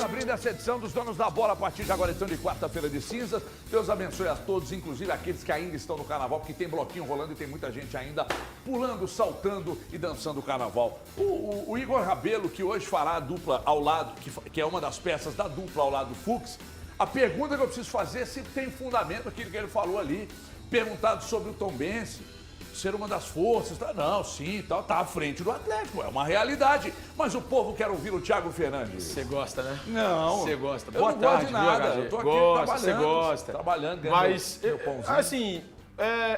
Abrindo essa edição dos Donos da Bola a partir de agora, edição de quarta-feira de cinzas. Deus abençoe a todos, inclusive aqueles que ainda estão no carnaval, porque tem bloquinho rolando e tem muita gente ainda pulando, saltando e dançando o carnaval. O Igor Rabelo, que hoje fará a dupla ao lado, que é uma das peças da dupla ao lado do Fux, a pergunta que eu preciso fazer é se tem fundamento aquilo que ele falou ali, perguntado sobre o Tombense. Ser uma das forças, não, sim, tá à frente do Atlético, é uma realidade. Mas o povo quer ouvir o Thiago Fernandes. Você gosta, né? Não. Você gosta. Boa tarde, gosto de nada. Eu tô aqui trabalhando. Você gosta. Trabalhando, ganhando meu pãozinho. Assim,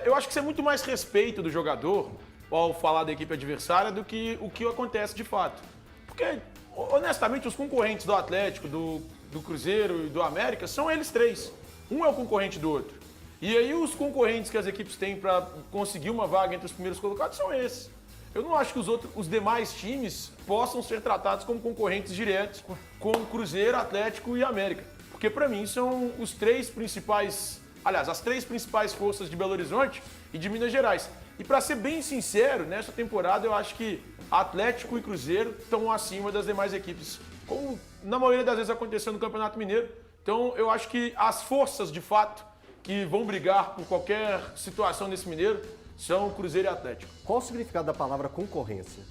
eu acho que isso é muito mais respeito do jogador ao falar da equipe adversária do que o que acontece de fato. Porque, honestamente, os concorrentes do Atlético, do Cruzeiro e do América são eles três. Um é o concorrente do outro. E aí os concorrentes que as equipes têm para conseguir uma vaga entre os primeiros colocados são esses. Eu não acho que os demais times possam ser tratados como concorrentes diretos com Cruzeiro, Atlético e América. Porque para mim são os três principais, aliás, as três principais forças de Belo Horizonte e de Minas Gerais. E para ser bem sincero, nessa temporada eu acho que Atlético e Cruzeiro estão acima das demais equipes, como na maioria das vezes aconteceu no Campeonato Mineiro. Então eu acho que as forças de fato que vão brigar por qualquer situação nesse Mineiro são Cruzeiro e Atlético. Qual o significado da palavra concorrência?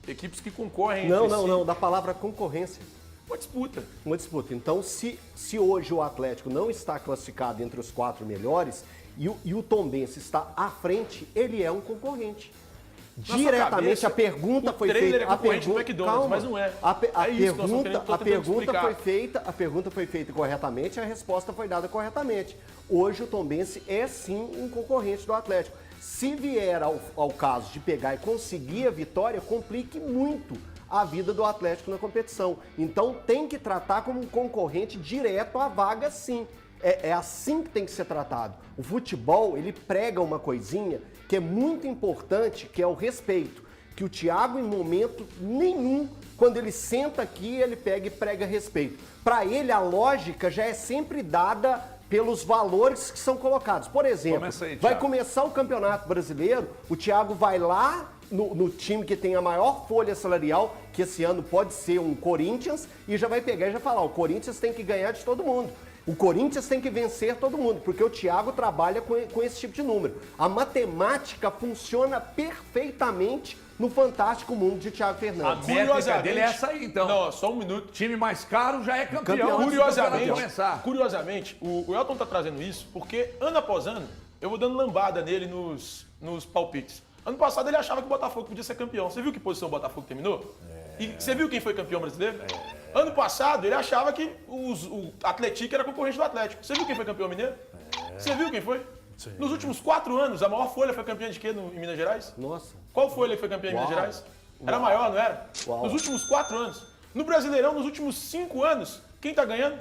Equipes que concorrem Não, da palavra concorrência. Uma disputa. Uma disputa. Então, se hoje o Atlético não está classificado entre os 4 melhores e o Tombense está à frente, ele é um concorrente. Diretamente, cabeça, a pergunta foi feita. É concorrente do McDonald's, calma, mas não é. A pergunta foi feita corretamente, a resposta foi dada corretamente. Hoje o Tombense é sim um concorrente do Atlético. Se vier ao caso de pegar e conseguir a vitória, complique muito a vida do Atlético na competição. Então tem que tratar como um concorrente direto à vaga, sim. É assim que tem que ser tratado. O futebol, ele prega uma coisinha que é muito importante, que é o respeito. Que o Thiago, em momento nenhum, quando ele senta aqui, ele pega e prega respeito. Para ele, a lógica já é sempre dada pelos valores que são colocados. Por exemplo, vai começar o Campeonato Brasileiro, o Thiago vai lá no time que tem a maior folha salarial, que esse ano pode ser um Corinthians, e já vai pegar e já falar, o Corinthians tem que ganhar de todo mundo. O Corinthians tem que vencer todo mundo, porque o Thiago trabalha com esse tipo de número. A matemática funciona perfeitamente no fantástico mundo de Thiago Fernandes. A métrica dele é essa aí, então. Não, só um minuto. Time mais caro já é campeão. Curiosamente, o Elton tá trazendo isso porque ano após ano eu vou dando lambada nele nos palpites. Ano passado ele achava que o Botafogo podia ser campeão. Você viu que posição o Botafogo terminou? E você viu quem foi campeão brasileiro? Ano passado ele achava que o Atlético era concorrente do Atlético. Você viu quem foi campeão mineiro? Você viu quem foi? Sim. Nos últimos 4 anos, a maior folha foi campeã de quê em Minas Gerais? Nossa. Qual folha que foi campeã em Minas Gerais? Era maior, não era? Nos últimos 4 anos. No Brasileirão, nos últimos 5 anos, quem tá ganhando?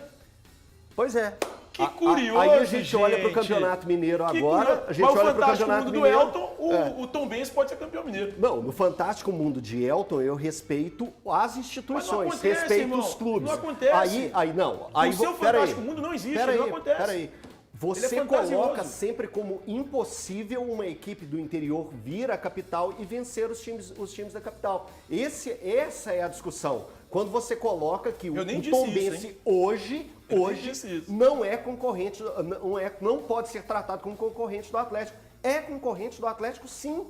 Pois é. Que curioso, aí a gente olha pro Campeonato Mineiro agora. A gente olha pro Campeonato Mineiro. Mas o fantástico mundo do Elton, o Tombense pode ser campeão mineiro. Não, no fantástico mundo de Elton, eu respeito as instituições, respeito os clubes. Não acontece. Aí o seu fantástico mundo não existe, não acontece. Peraí. Você coloca sempre como impossível uma equipe do interior vir à capital e vencer os times da capital. Essa é a discussão. Quando você coloca que o Tombense hoje não é concorrente, não pode ser tratado como concorrente do Atlético. É concorrente do Atlético, sim.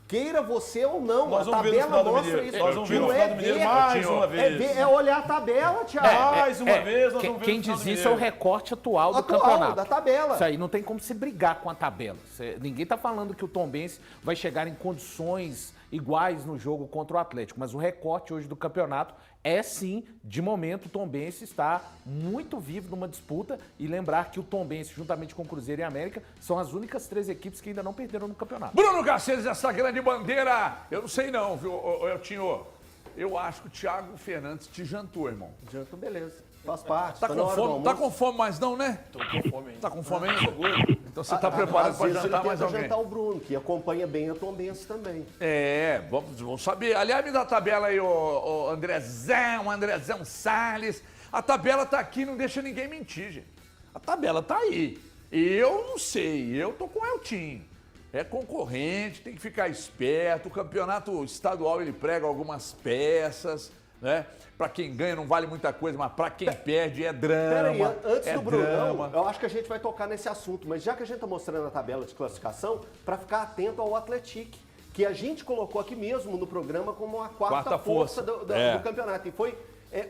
Queira você ou não, a tabela mostra isso. Nós vamos ver no final do Mineiro mais uma vez. É olhar a tabela, Thiago. Mais uma vez, nós vamos ver quem no final diz do isso é o Mineiro. recorte atual do campeonato. Da tabela. Isso aí não tem como se brigar com a tabela. Ninguém está falando que o Tombense vai chegar em condições iguais no jogo contra o Atlético, mas o recorte hoje do campeonato é sim, de momento, o Tombense está muito vivo numa disputa e lembrar que o Tombense, juntamente com o Cruzeiro e a América, são as únicas 3 equipes que ainda não perderam no campeonato. Bruno Garcês, essa grande bandeira, eu não sei não, viu, Eltinho? Eu acho que o Thiago Fernandes te jantou, irmão. Jantou, beleza. Faz parte. Tá com fome mais não, né? Tô com fome ainda. Tá com fome ainda? Então você tá preparado para jantar mais alguém? jantar o Bruno, que acompanha bem a Tombense também. Vamos saber. Aliás, me dá a tabela aí, o Andrezão Salles. A tabela tá aqui, não deixa ninguém mentir, gente. A tabela tá aí. Eu não sei, eu tô com o Eltinho. É concorrente, tem que ficar esperto. O campeonato estadual ele prega algumas peças. né? Para quem ganha não vale muita coisa, mas para quem perde é drama. Peraí, antes do Brunão, drama. eu acho que a gente vai tocar nesse assunto, mas já que a gente está mostrando a tabela de classificação, para ficar atento ao Atlético, que a gente colocou aqui mesmo no programa como a quarta força do campeonato. E foi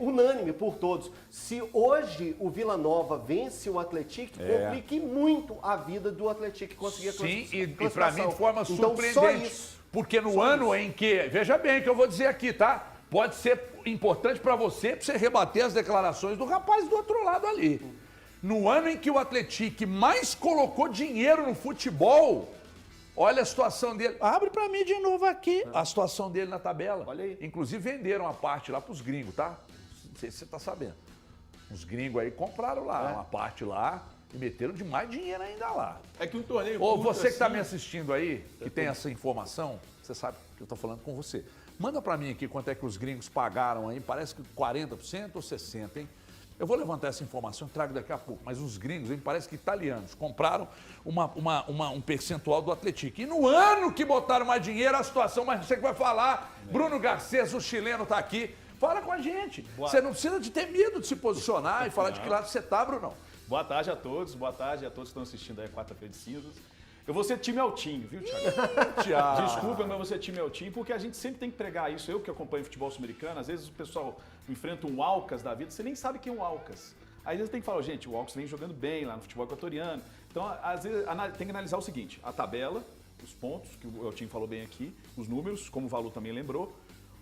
unânime por todos. Se hoje o Vila Nova vence o Atlético, complique muito a vida do Atlético conseguir a classificação. Sim, e para mim de forma então, surpreendente. só isso. Porque no ano em que, veja bem o que eu vou dizer aqui, tá? Pode ser importante para você rebater as declarações do rapaz do outro lado ali. No ano em que o Atlético mais colocou dinheiro no futebol, olha a situação dele. Abre para mim de novo aqui a situação dele na tabela. Olha aí. Inclusive venderam a parte lá para os gringos, tá? Não sei se você tá sabendo. Os gringos aí compraram lá uma parte lá e meteram de mais dinheiro ainda lá. É que um torneio. Ou você que está assim, me assistindo aí, que tem essa informação, você sabe que eu estou falando com você. Manda para mim aqui quanto é que os gringos pagaram aí, parece que 40% ou 60%, hein? Eu vou levantar essa informação e trago daqui a pouco, mas os gringos, hein, parece que italianos, compraram um percentual do Atlético. E no ano que botaram mais dinheiro, a situação, mas você que vai falar, Bruno Garcês, o chileno, está aqui, fala com a gente. Você não precisa de ter medo de se posicionar e falar de que lado você está, Brunão. Boa tarde a todos que estão assistindo aí a quarta-feira de cinzas. Eu vou ser time Altinho, viu, Thiago? Desculpa, mas eu vou ser time Altinho, porque a gente sempre tem que pregar isso. Eu que acompanho futebol sul-americano, às vezes o pessoal enfrenta um Alcas da vida, você nem sabe quem é um Alcas. Aí às vezes tem que falar, gente, o Alcas vem jogando bem lá no futebol equatoriano. Então, às vezes, tem que analisar o seguinte, a tabela, os pontos, que o Altinho falou bem aqui, os números, como o Valu também lembrou.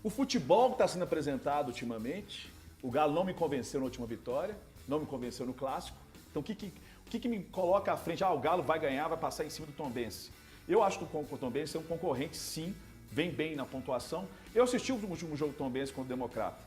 O futebol que está sendo apresentado ultimamente, o Galo não me convenceu na última vitória, não me convenceu no Clássico. Então, o que me coloca à frente? O Galo vai ganhar, vai passar em cima do Tombense. Eu acho que o Tombense é um concorrente, sim, vem bem na pontuação. Eu assisti o último jogo do Tombense contra o Democrata.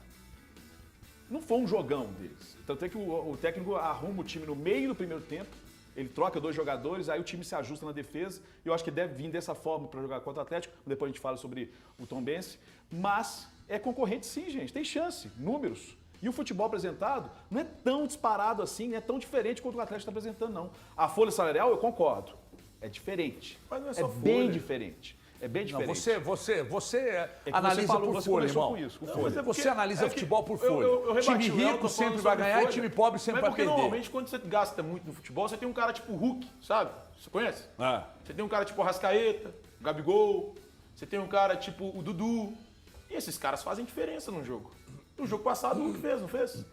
Não foi um jogão deles. Tanto é que o técnico arruma o time no meio do primeiro tempo, ele troca 2 jogadores, aí o time se ajusta na defesa. Eu acho que deve vir dessa forma para jogar contra o Atlético. Depois a gente fala sobre o Tombense. Mas é concorrente, sim, gente. Tem chance, números. E o futebol apresentado não é tão disparado assim, não é tão diferente quanto o Atlético está apresentando, não. A folha salarial, eu concordo, é diferente. Mas não é só folha. Bem diferente. É bem Não, diferente. você analisa por folha, irmão. Com isso, com Não, folha. Você analisa futebol por folha. Eu rebati time o Léo, rico tô sempre falando vai sobre ganhar e folha. time pobre sempre Mas vai porque perder. normalmente quando você gasta muito no futebol, você tem um cara tipo Hulk, sabe? Você conhece? É. Você tem um cara tipo Arrascaeta, Gabigol, você tem um cara tipo o Dudu. E esses caras fazem diferença no jogo. No jogo passado o Hulk fez, não fez?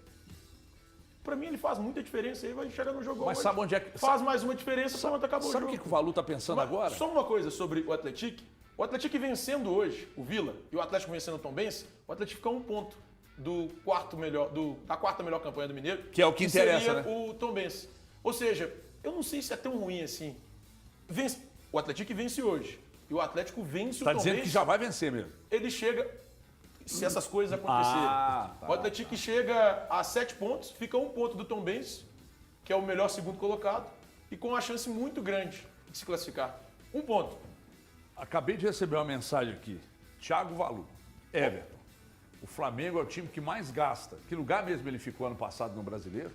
Pra mim ele faz muita diferença aí, vai chegar no jogo. Mas sabe onde é que... Faz mais uma diferença, pronto, acabou o Sabe jogo. o que o Valu tá pensando agora? Só uma coisa sobre o Atlético. O Atlético vencendo hoje o Vila e o Atlético vencendo o Tombense, o Atlético fica a 1 ponto da quarta melhor campanha do Mineiro. Que é o que interessa, seria né? o Tombense. Ou seja, eu não sei se é tão ruim assim. O Atlético vence hoje e o Atlético vence Tá o Tombense. dizendo que já vai vencer mesmo. Ele chega, se essas coisas acontecerem. O Atlético chega a 7 pontos, fica a 1 ponto do Tombense, que é o melhor segundo colocado, e com uma chance muito grande de se classificar. 1 ponto. Acabei de receber uma mensagem aqui. Thiago Valu, Everton. O Flamengo é o time que mais gasta. Que lugar mesmo ele ficou ano passado no Brasileiro?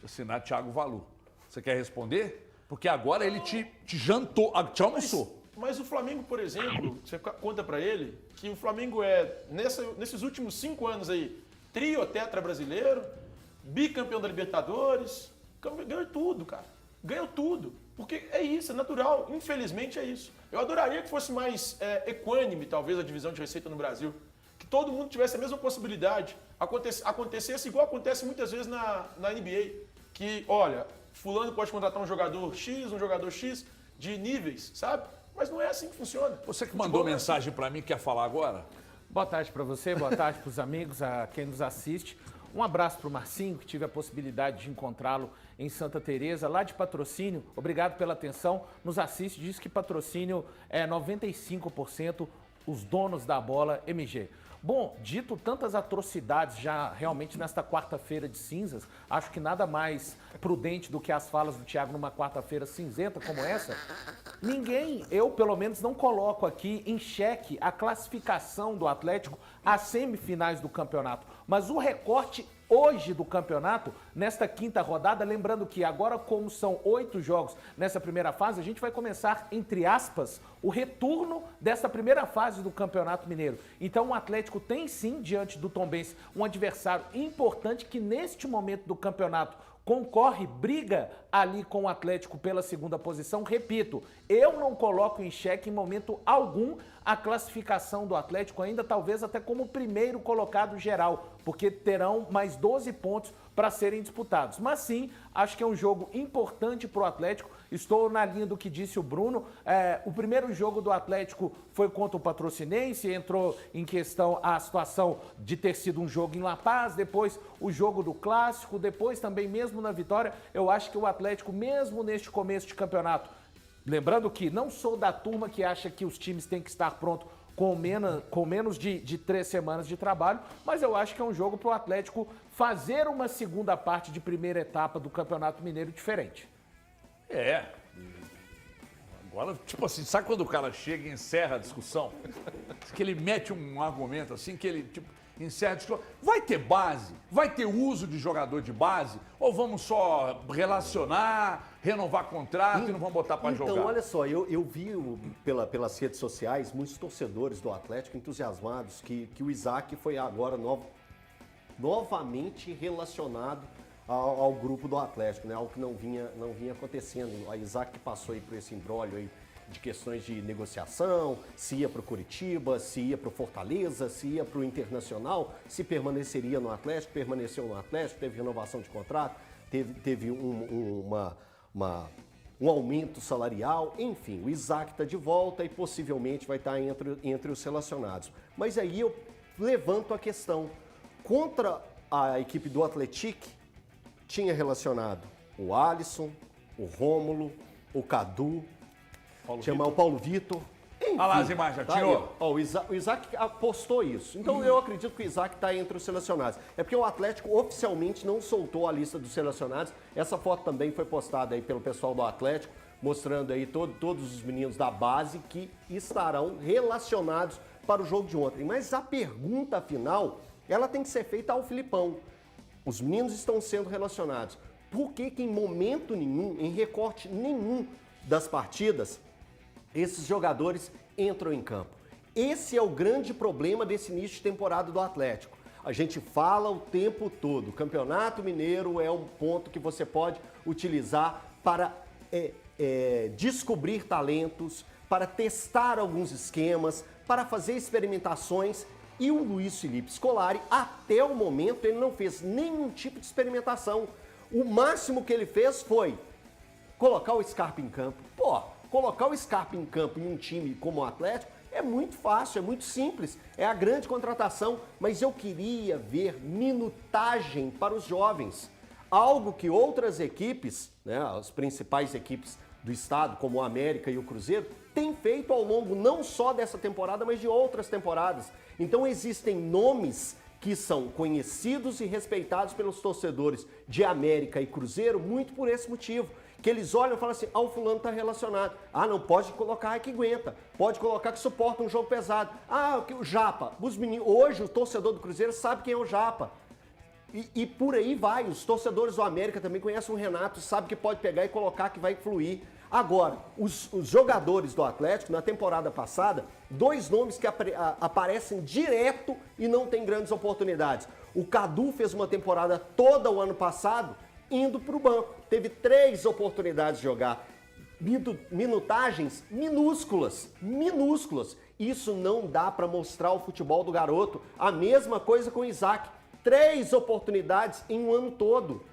Assinar Thiago Valu. Você quer responder? Porque agora ele te jantou, te almoçou. Mas o Flamengo, por exemplo, você conta pra ele que o Flamengo nesses últimos 5 anos aí, trio tetra brasileiro, bicampeão da Libertadores, ganhou tudo, cara. Ganhou tudo. Porque é isso, é natural. Infelizmente é isso. Eu adoraria que fosse mais equânime, talvez, a divisão de receita no Brasil. Que todo mundo tivesse a mesma possibilidade. Acontecesse igual acontece muitas vezes na NBA. Que, olha, fulano pode contratar um jogador X de níveis, sabe? Mas não é assim que funciona. Você que mandou mensagem pra mim, quer falar agora? Boa tarde para você, boa tarde para os amigos, a quem nos assiste. Um abraço para o Marcinho, que tive a possibilidade de encontrá-lo em Santa Teresa, lá de Patrocínio. Obrigado pela atenção. Nos assiste, diz que Patrocínio é 95% os donos da bola MG. Bom, dito tantas atrocidades já realmente nesta quarta-feira de cinzas, acho que nada mais prudente do que as falas do Thiago numa quarta-feira cinzenta como essa. Eu pelo menos não coloco aqui em xeque a classificação do Atlético às semifinais do campeonato, mas o recorte hoje do campeonato, nesta quinta rodada, lembrando que agora, como são 8 jogos nessa primeira fase, a gente vai começar, entre aspas, o retorno dessa primeira fase do Campeonato Mineiro. Então o Atlético tem sim, diante do Tombense, um adversário importante que neste momento do campeonato concorre, briga ali com o Atlético pela segunda posição. Repito, eu não coloco em xeque em momento algum a classificação do Atlético, ainda talvez até como primeiro colocado geral, porque terão mais 12 pontos para serem disputados. Mas sim, acho que é um jogo importante para o Atlético. Estou na linha do que disse o Bruno. O primeiro jogo do Atlético foi contra o Patrocinense, entrou em questão a situação de ter sido um jogo em La Paz, depois o jogo do Clássico, depois também mesmo na vitória. Eu acho que o Atlético, mesmo neste começo de campeonato, lembrando que não sou da turma que acha que os times têm que estar prontos com menos de 3 semanas de trabalho, mas eu acho que é um jogo para o Atlético fazer uma segunda parte de primeira etapa do Campeonato Mineiro diferente. Agora, tipo assim, sabe quando o cara chega e encerra a discussão? Que ele mete um argumento assim, que ele tipo, encerra a discussão. Vai ter base? Vai ter uso de jogador de base? Ou vamos só relacionar, renovar contrato e não vamos botar para jogar? Então, olha só, eu vi pelas redes sociais muitos torcedores do Atlético entusiasmados que o Isaac foi agora novamente relacionado ao grupo do Atlético, né? Algo que não vinha acontecendo. O Isaac passou aí por esse imbróglio aí de questões de negociação, se ia para o Curitiba, se ia para o Fortaleza, se ia para o Internacional, se permaneceria no Atlético, permaneceu no Atlético, teve renovação de contrato, teve um aumento salarial, enfim, o Isaac está de volta e possivelmente vai estar entre os relacionados. Mas aí eu levanto a questão, contra a equipe do Atlético, tinha relacionado o Alisson, o Rômulo, o Cadu, o Paulo Vitor. Enfim, olha lá as imagens, tá tirou. O Isaac apostou isso. Então eu acredito que o Isaac está entre os selecionados. É porque o Atlético oficialmente não soltou a lista dos selecionados. Essa foto também foi postada aí pelo pessoal do Atlético, mostrando aí todos os meninos da base que estarão relacionados para o jogo de ontem. Mas a pergunta final, ela tem que ser feita ao Filipão. Os meninos estão sendo relacionados. Por que em momento nenhum, em recorte nenhum das partidas, esses jogadores entram em campo? Esse é o grande problema desse início de temporada do Atlético. A gente fala o tempo todo, o Campeonato Mineiro é um ponto que você pode utilizar para descobrir talentos, para testar alguns esquemas, para fazer experimentações. E o Luiz Felipe Scolari, até o momento, ele não fez nenhum tipo de experimentação. O máximo que ele fez foi colocar o Scarpa em campo. Pô, colocar o Scarpa em campo em um time como o Atlético é muito fácil, é muito simples. É a grande contratação, mas eu queria ver minutagem para os jovens. Algo que outras equipes, né, as principais equipes do estado, como o América e o Cruzeiro, têm feito ao longo não só dessa temporada, mas de outras temporadas. Então existem nomes que são conhecidos e respeitados pelos torcedores de América e Cruzeiro muito por esse motivo. Que eles olham e falam assim, o fulano está relacionado. Ah, não pode colocar que aguenta. Pode colocar que suporta um jogo pesado. Ah, o Japa. Os meninos, hoje o torcedor do Cruzeiro sabe quem é o Japa. E por aí vai. Os torcedores do América também conhecem o Renato, sabe que pode pegar e colocar que vai fluir. Agora, os jogadores do Atlético, na temporada passada, 2 nomes que aparecem direto e não tem grandes oportunidades. O Cadu fez uma temporada toda o ano passado indo para o banco. Teve 3 oportunidades de jogar. Minutagens minúsculas. Isso não dá para mostrar o futebol do garoto. A mesma coisa com o Isaac. 3 oportunidades em um ano todo.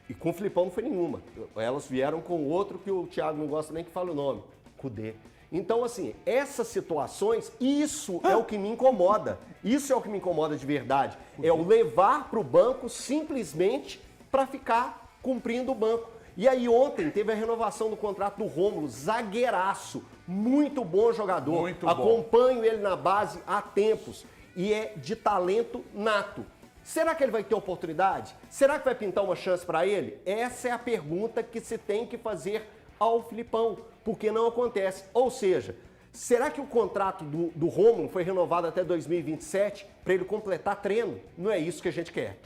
E com o Filipão não foi nenhuma. Elas vieram com outro que o Thiago não gosta nem que fale o nome, Cudê. Então, assim, essas situações, isso é o que me incomoda. Isso é o que me incomoda de verdade. É o levar para o banco simplesmente para ficar cumprindo o banco. E aí ontem teve a renovação do contrato do Rômulo, zagueiraço, muito bom jogador. Muito bom. Acompanho ele na base há tempos e é de talento nato. Será que ele vai ter oportunidade? Será que vai pintar uma chance para ele? Essa é a pergunta que se tem que fazer ao Filipão, porque não acontece. Ou seja, será que o contrato do Rômulo foi renovado até 2027 para ele completar treino? Não é isso que a gente quer.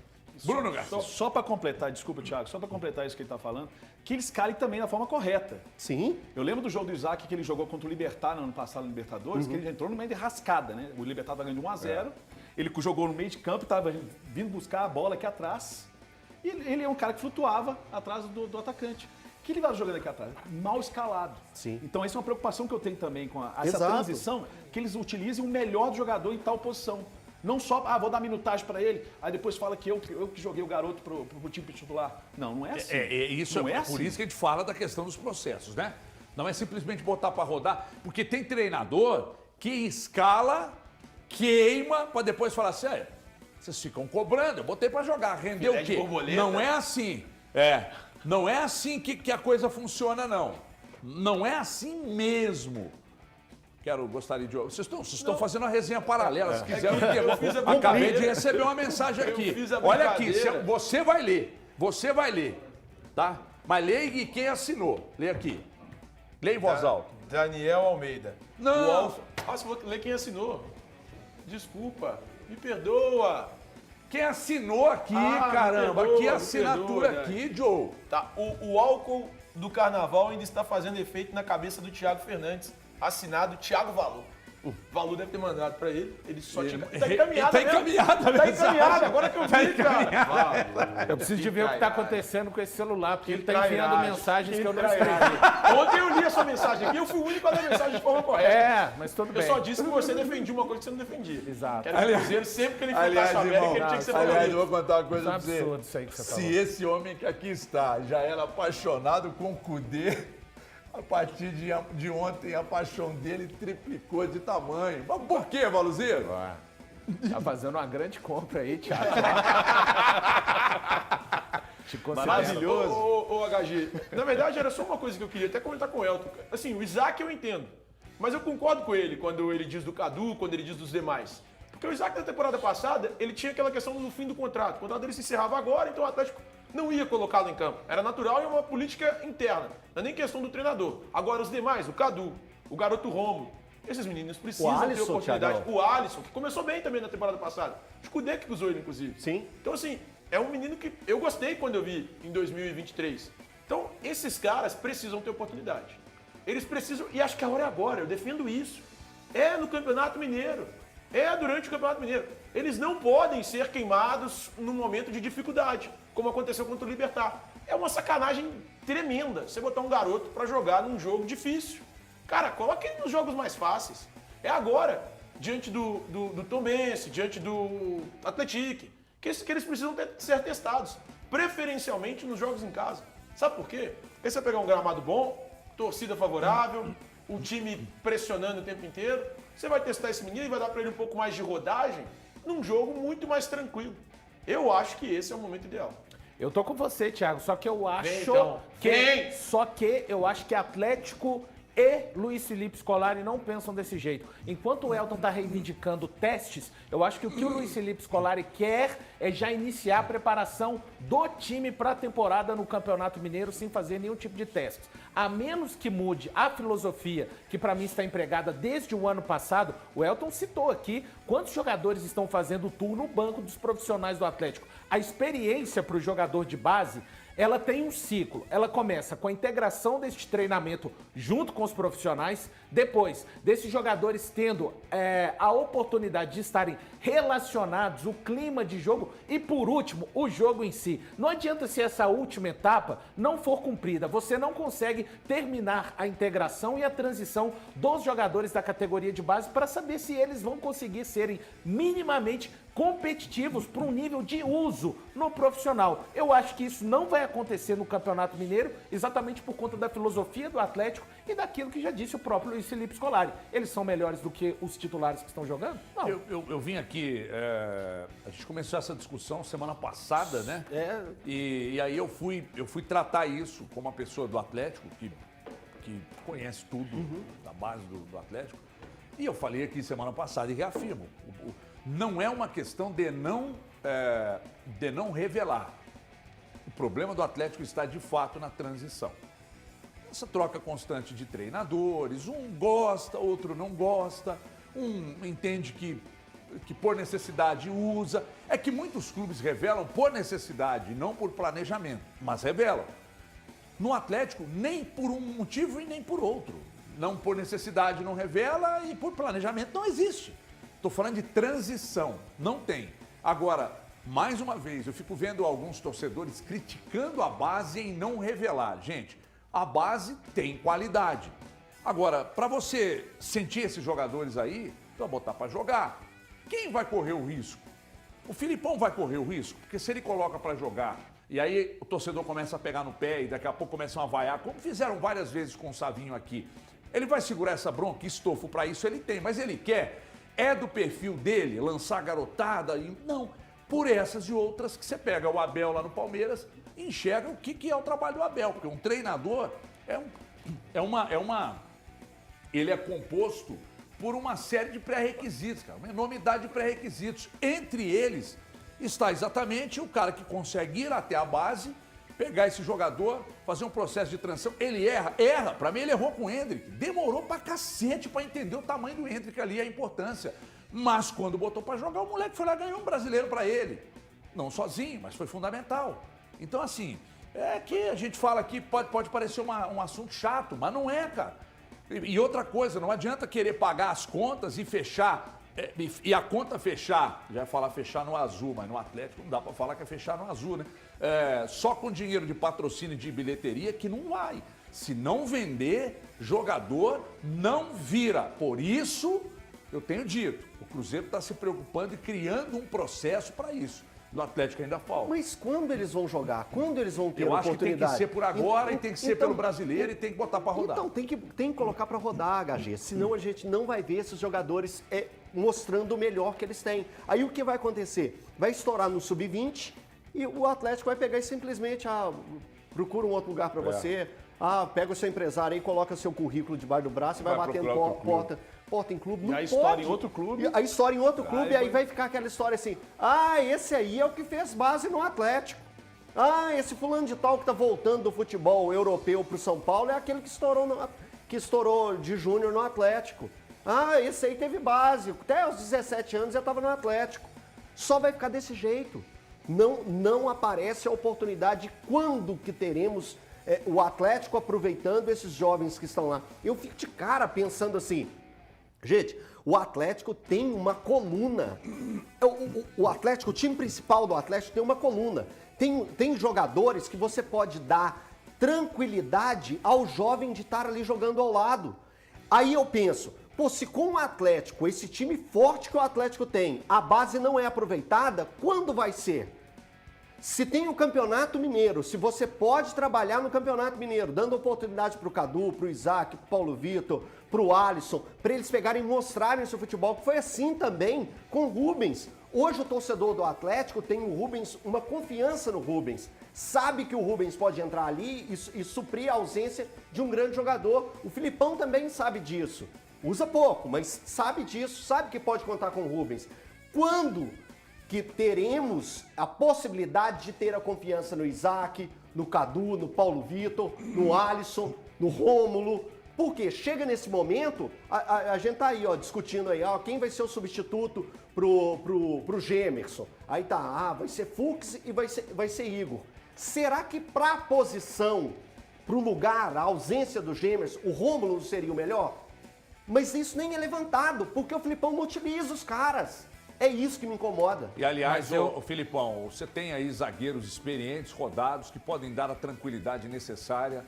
Bruno Garcia. Só para completar, desculpa, Thiago, só para completar isso que ele está falando, que eles calem também da forma correta. Sim. Eu lembro do jogo do Isaac que ele jogou contra o Libertad no ano passado no Libertadores, que ele entrou no meio de rascada, né? O Libertad estava ganhando de 1-0, ele jogou no meio de campo, estava vindo buscar a bola aqui atrás, e ele é um cara que flutuava atrás do atacante. Que ele vai jogando aqui atrás? Mal escalado. Sim. Então, essa é uma preocupação que eu tenho também com essa Exato. transição, que eles utilizem o melhor do jogador em tal posição. Não só, vou dar minutagem para ele, aí depois fala que eu que joguei o garoto pro time titular. Não, não é assim. Isso não é, é por assim. isso que a gente fala da questão dos processos, né? Não é simplesmente botar para rodar, porque tem treinador que escala, queima, para depois falar assim, vocês ficam cobrando, eu botei para jogar, rendeu Filé o de quê? borboleta. Não é assim. Não é assim que a coisa funciona, não. Não é assim mesmo. Gostaria de... Vocês estão fazendo uma resenha paralela, se quiser. eu fiz a Acabei de brincadeira. receber uma mensagem aqui. Eu fiz a Olha aqui, brincadeira. você vai ler, tá? Mas leia e quem assinou. Lê aqui. Lê em voz alta. Daniel Almeida. Não. Você vou ler quem assinou. Desculpa, me perdoa. Quem assinou aqui, Ah, caramba? me perdoa, aqui a me assinatura perdoa, aqui, Joe. Tá, o álcool do carnaval ainda está fazendo efeito na cabeça do Thiago Fernandes. Assinado Thiago Valu. O Valu deve ter mandado pra ele só tinha... Tá encaminhado, Tá encaminhada a Tá mensagem. encaminhado, agora que eu vi, cara. Valu. Eu preciso de ver o que está acontecendo com esse celular, porque ele está enviando trairagem, mensagens que eu não trairagem. escrevi. Ontem eu li a sua mensagem aqui, eu fui o único a dar mensagem de forma correta. É, mas tudo Eu bem. só disse que você defendia uma coisa que você não defendia. Exato. Quero que o Cruzeiro, sempre que ele enfrentasse o América, ele tinha que ser aliás, eu favorito. vou contar uma coisa Isso é um pra você. absurdo isso aí que você Se falou. esse homem que aqui está já era apaixonado com o Cudê, a partir de ontem a paixão dele triplicou de tamanho. Mas por quê, Valuzeiro? Tá fazendo uma grande compra aí, Thiago. Te considero. Maravilhoso. Ô, HG, na verdade era só uma coisa que eu queria até comentar com o Elton. Assim, o Isaac eu entendo, mas eu concordo com ele quando ele diz do Cadu, quando ele diz dos demais. Porque o Isaac na temporada passada, ele tinha aquela questão do fim do contrato. O contrato dele se encerrava agora, então o Atlético não ia colocá-lo em campo. Era natural e uma política interna. Não é nem questão do treinador. Agora os demais, o Cadu, o garoto Romulo, esses meninos precisam ter Alisson, oportunidade. Thiagão. O Alisson, que começou bem também na temporada passada. O Scudê que usou ele, inclusive. Sim. Então, assim, é um menino que eu gostei quando eu vi em 2023. Então, esses caras precisam ter oportunidade. Eles precisam, e acho que a hora é agora, eu defendo isso. É no Campeonato Mineiro. É durante o Campeonato Mineiro. Eles não podem ser queimados num momento de dificuldade, como aconteceu contra o Libertad. É uma sacanagem tremenda você botar um garoto pra jogar num jogo difícil. Cara, coloque ele nos jogos mais fáceis. É agora, diante do Tombense, diante do Atlético, que eles precisam ser testados, preferencialmente nos jogos em casa. Sabe por quê? Porque você vai pegar um gramado bom, torcida favorável, o time pressionando o tempo inteiro, você vai testar esse menino e vai dar para ele um pouco mais de rodagem num jogo muito mais tranquilo. Eu acho que esse é o momento ideal. Eu tô com você, Thiago, só que eu acho então. Vem! que eu acho que Atlético e Luiz Felipe Scolari não pensam desse jeito. Enquanto o Elton tá reivindicando testes, eu acho que o que o Luiz Felipe Scolari quer é já iniciar a preparação do time para a temporada no Campeonato Mineiro sem fazer nenhum tipo de testes. A menos que mude a filosofia, que para mim está empregada desde o ano passado, o Elton citou aqui quantos jogadores estão fazendo o tour no banco dos profissionais do Atlético. A experiência para o jogador de base, ela tem um ciclo. Ela começa com a integração deste treinamento junto com os profissionais, depois desses jogadores tendo a oportunidade de estarem relacionados, o clima de jogo e, por último, o jogo em si. Não adianta se essa última etapa não for cumprida, você não consegue terminar a integração e a transição dos jogadores da categoria de base para saber se eles vão conseguir serem minimamente competitivos para um nível de uso no profissional. Eu acho que isso não vai acontecer no Campeonato Mineiro, exatamente por conta da filosofia do Atlético e daquilo que já disse o próprio Luiz Felipe Scolari. Eles são melhores do que os titulares que estão jogando? Não. Eu vim aqui, a gente começou essa discussão semana passada, né? E aí eu fui tratar isso com uma pessoa do Atlético, que conhece tudo da base do Atlético. E eu falei aqui semana passada e reafirmo, não é uma questão de não revelar. O problema do Atlético está, de fato, na transição. Essa troca constante de treinadores, um gosta, outro não gosta, um entende que que por necessidade usa. É que muitos clubes revelam por necessidade, não por planejamento, mas revelam. No Atlético, nem por um motivo e nem por outro. Não por necessidade não revela e por planejamento não existe. Estou falando de transição, não tem. Agora, mais uma vez, eu fico vendo alguns torcedores criticando a base em não revelar. Gente, a base tem qualidade. Agora, para você sentir esses jogadores aí, vai botar para jogar. Quem vai correr o risco? O Filipão vai correr o risco, porque se ele coloca para jogar e aí o torcedor começa a pegar no pé e daqui a pouco começam a vaiar, como fizeram várias vezes com o Savinho aqui. Ele vai segurar essa bronca, estofo para isso ele tem, mas ele quer, é do perfil dele, lançar garotada e não, por essas e outras que você pega o Abel lá no Palmeiras e enxerga o que é o trabalho do Abel, porque um treinador ele é composto por uma série de pré-requisitos, cara, uma enormidade de pré-requisitos. Entre eles está exatamente o cara que consegue ir até a base, pegar esse jogador, fazer um processo de transição. Ele erra. Pra mim ele errou com o Endrick. Demorou pra cacete pra entender o tamanho do Endrick ali, a importância. Mas quando botou pra jogar, o moleque foi lá e ganhou um brasileiro pra ele. Não sozinho, mas foi fundamental. Então assim, é que a gente fala aqui, pode parecer um assunto chato, mas não é, cara. E outra coisa, não adianta querer pagar as contas e fechar, e a conta fechar, já ia falar fechar no azul, mas no Atlético não dá pra falar que é fechar no azul, né? Só com dinheiro de patrocínio de bilheteria que não vai. Se não vender, jogador não vira. Por isso, eu tenho dito, o Cruzeiro está se preocupando e criando um processo para isso. No Atlético ainda falta. Mas quando eles vão jogar? Quando eles vão ter Eu a acho que tem oportunidade? que ser por agora e tem que ser pelo brasileiro e tem que botar para rodar. Então, tem que colocar para rodar, HG. Senão a gente não vai ver esses jogadores mostrando o melhor que eles têm. Aí o que vai acontecer? Vai estourar no sub-20 e o Atlético vai pegar e simplesmente, procura um outro lugar para você, pega o seu empresário aí, coloca seu currículo debaixo do braço e vai batendo porta em clube. Não E a pode. história em outro clube. A história em outro clube, aí vai ficar aquela história assim, esse aí é o que fez base no Atlético. Esse fulano de tal que tá voltando do futebol europeu pro São Paulo é aquele que estourou de júnior no Atlético. Esse aí teve base, até aos 17 anos já estava no Atlético. Só vai ficar desse jeito. Não aparece a oportunidade. Quando que teremos o Atlético aproveitando esses jovens que estão lá? Eu fico de cara pensando assim, gente, o Atlético tem uma coluna. O Atlético, o time principal do Atlético tem uma coluna. Tem jogadores que você pode dar tranquilidade ao jovem de estar ali jogando ao lado. Aí eu penso, se com o Atlético, esse time forte que o Atlético tem, a base não é aproveitada, quando vai ser? Se tem o Campeonato Mineiro, se você pode trabalhar no Campeonato Mineiro, dando oportunidade para o Cadu, para o Isaac, para o Paulo Vitor, para o Alisson, para eles pegarem e mostrarem seu futebol, que foi assim também com o Rubens. Hoje o torcedor do Atlético tem o Rubens, uma confiança no Rubens. Sabe que o Rubens pode entrar ali e suprir a ausência de um grande jogador. O Filipão também sabe disso. Usa pouco, mas sabe disso, sabe que pode contar com o Rubens. Quando que teremos a possibilidade de ter a confiança no Isaac, no Cadu, no Paulo Vitor, no Alisson, no Rômulo? Porque chega nesse momento, a gente tá aí, discutindo aí, quem vai ser o substituto pro Gemerson. Aí tá, vai ser Fux e vai ser Igor. Será que pra posição, pro lugar, a ausência do Gemerson, o Rômulo seria o melhor? Mas isso nem é levantado, porque o Filipão não utiliza os caras. É isso que me incomoda. E aliás, ô Filipão, você tem aí zagueiros experientes, rodados, que podem dar a tranquilidade necessária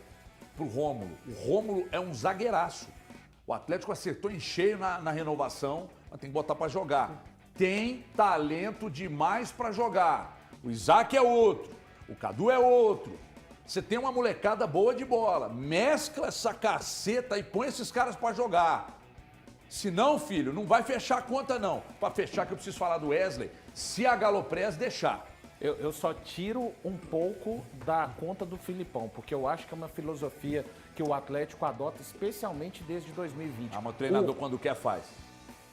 pro Rômulo. O Rômulo é um zagueiraço. O Atlético acertou em cheio na renovação, mas tem que botar para jogar. Tem talento demais para jogar. O Isaac é outro, o Cadu é outro. Você tem uma molecada boa de bola. Mescla essa caceta e põe esses caras para jogar. Se não, filho, não vai fechar a conta, não. Para fechar, que eu preciso falar do Wesley, se a Galopress deixar. Eu só tiro um pouco da conta do Filipão, porque eu acho que é uma filosofia que o Atlético adota, especialmente desde 2020. Mas o treinador, quando quer, faz.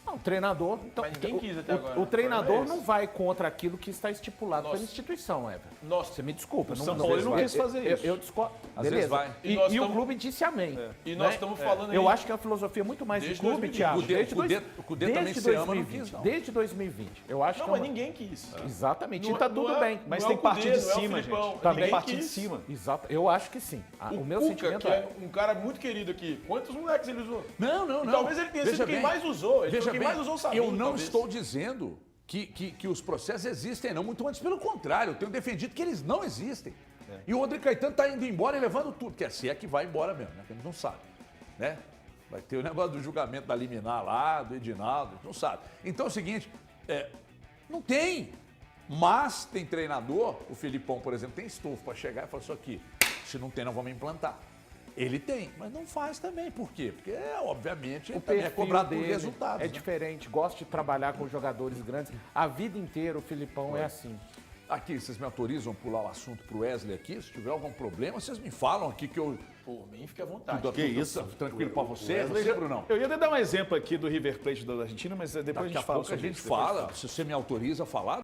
Não, o treinador. Então, Mas ninguém quis até agora, o né? treinador É esse. não vai contra aquilo que está estipulado Nossa. pela instituição, Everton. Nossa. Você me desculpa. São Paulo não quis fazer isso. Eu discordo. Às Beleza. vezes vai. E, E nós e o estamos- clube disse amém. E nós estamos falando aí. Eu acho que é uma filosofia muito mais Desde do clube, 2020. Thiago. O Cudê também desde se ama, não 2020. quis, não. Desde 2020. Eu acho Não, que mas é uma... ninguém quis. Exatamente. Não e tá é- tudo não é- bem. Mas não tem é o que partir Cudê, de não é o cima, Filipão. gente. Também Tem que Ninguém partir de quis. cima. Exato. Eu acho que sim. O meu Cuca, sentimento que é... é um cara muito querido aqui. Quantos moleques ele usou? Não, não, não. Talvez ele tenha sido quem mais usou. Ele Veja foi quem bem, mais usou o Sabino, eu não talvez. estou dizendo que os processos existem, não. Muito antes, pelo contrário. Eu tenho defendido que eles não existem. E o Rodrigo Caetano está indo embora e levando tudo. Quer se é que vai embora mesmo, né? Que a gente não sabe, né? Vai ter o negócio do julgamento da liminar lá, do Edinaldo, a gente não sabe. Então é o seguinte, não tem. Mas tem treinador, o Filipão, por exemplo, tem estofo para chegar e falar isso aqui. Se não tem, nós vamos implantar. Ele tem, mas não faz também. Por quê? Porque, obviamente, ele O também é perfil cobrado por dele resultados. é né? diferente, gosta de trabalhar com jogadores grandes. A vida inteira o Filipão é assim. Aqui, vocês me autorizam a pular o assunto pro Wesley aqui? Se tiver algum problema, vocês me falam aqui que eu... Por mim, fica à vontade. Tudo, isso? Tranquilo pra você? Você, Brunão? Eu ia até dar um exemplo aqui do River Plate da Argentina, mas depois Daqui a a gente fala pouco a sobre gente isso. Depois fala. Se você me autoriza a falar,